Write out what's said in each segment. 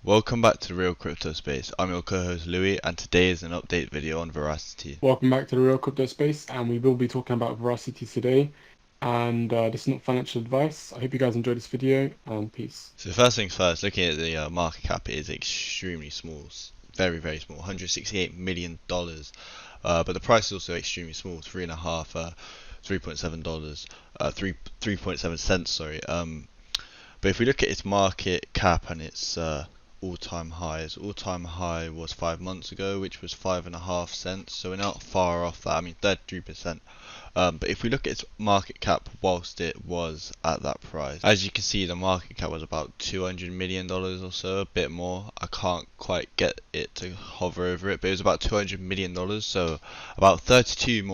Welcome back to the Real Crypto Space. I'm your co-host Louis, and today is an update video on Verasity. Welcome back to the Real Crypto Space, and we will be talking about Verasity today. And this is not financial advice. I hope you guys enjoyed this video, and peace. So first things first, looking at the market cap, it is extremely small, very very small, $168 million. But the price is also extremely small, $3.7, 3.7 cents. Sorry. But if we look at its market cap and its all-time highs, all-time high was 5 months ago, which was 5.5 cents. So we're not far off that. I mean, 33%. But if we look at its market cap whilst it was at that price, as you can see, the market cap was about $200 million or so, a bit more. I can't quite get it to hover over it, but it was about $200 million. So about $32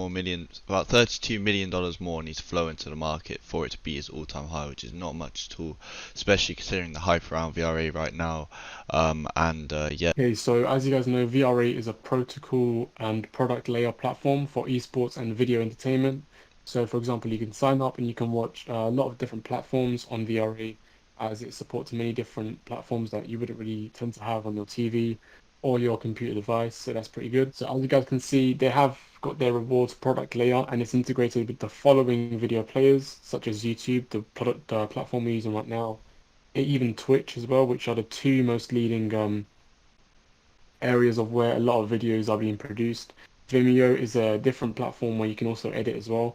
million more needs to flow into the market for it to be its all-time high, which is not much at all, especially considering the hype around VRA right now. Yeah. Okay, so as you guys know, VRA is a protocol and product layer platform for esports and video entertainment. So, for example, you can sign up and you can watch a lot of different platforms on VRA, as it supports many different platforms that you wouldn't really tend to have on your TV or your computer device. So that's pretty good. So as you guys can see, they have got their rewards product layer, and it's integrated with the following video players, such as YouTube, the platform we're using right now, even Twitch as well, which are the two most leading areas of where a lot of videos are being produced. Vimeo is a different platform where you can also edit as well.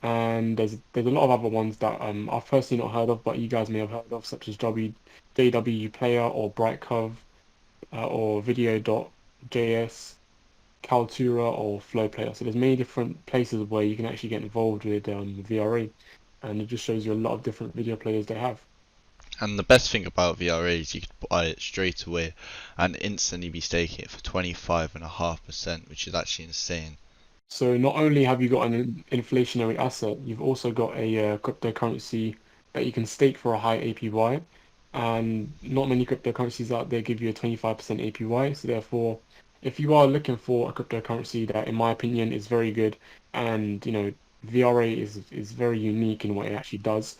And there's a lot of other ones that I've personally not heard of, but you guys may have heard of, such as JW Player or Brightcove or Video.js, Kaltura or Flow Player. So there's many different places where you can actually get involved with VRA, and it just shows you a lot of different video players they have. And the best thing about VRA is you could buy it straight away and instantly be staking it for 25.5%, which is actually insane. So not only have you got an inflationary asset, you've also got a cryptocurrency that you can stake for a high APY. And not many cryptocurrencies out there give you a 25% APY. So therefore, if you are looking for a cryptocurrency that, in my opinion, is very good, and VRA is very unique in what it actually does,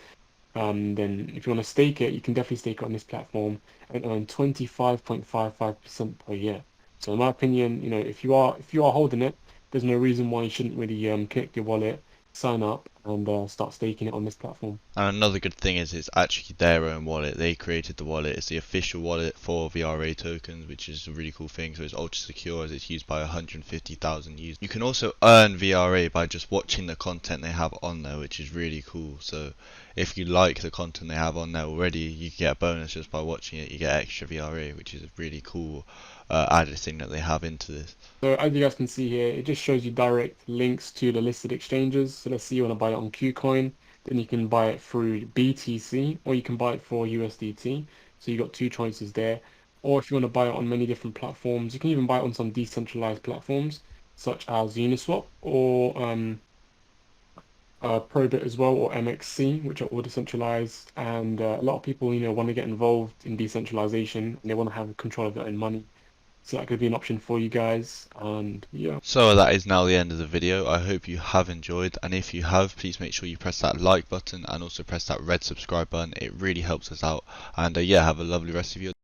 then if you want to stake it, you can definitely stake it on this platform and earn 25.55% per year. So in my opinion, if you are holding it, there's no reason why you shouldn't really connect your wallet, sign up, and start staking it on this platform. And another good thing is it's actually their own wallet. They created the wallet. It's the official wallet for VRA tokens, which is a really cool thing. So it's ultra secure, as it's used by 150,000 users. You can also earn VRA by just watching the content they have on there, which is really cool. So if you like the content they have on there already, you get a bonus just by watching it. You get extra VRA, which is a really cool added thing that they have into this. So as you guys can see here, it just shows you direct links to the listed exchanges. So let's say you want to buy it on KuCoin, then you can buy it through BTC, or you can buy it for USDT. So you got two choices there. Or if you want to buy it on many different platforms, you can even buy it on some decentralized platforms such as Uniswap or Probit as well, or MXC, which are all decentralized. And a lot of people, want to get involved in decentralization, and they want to have control of their own money. So that could be an option for you guys, and yeah. So that is now the end of the video. I hope you have enjoyed, and if you have, please make sure you press that like button and also press that red subscribe button. It really helps us out, and yeah, have a lovely rest of your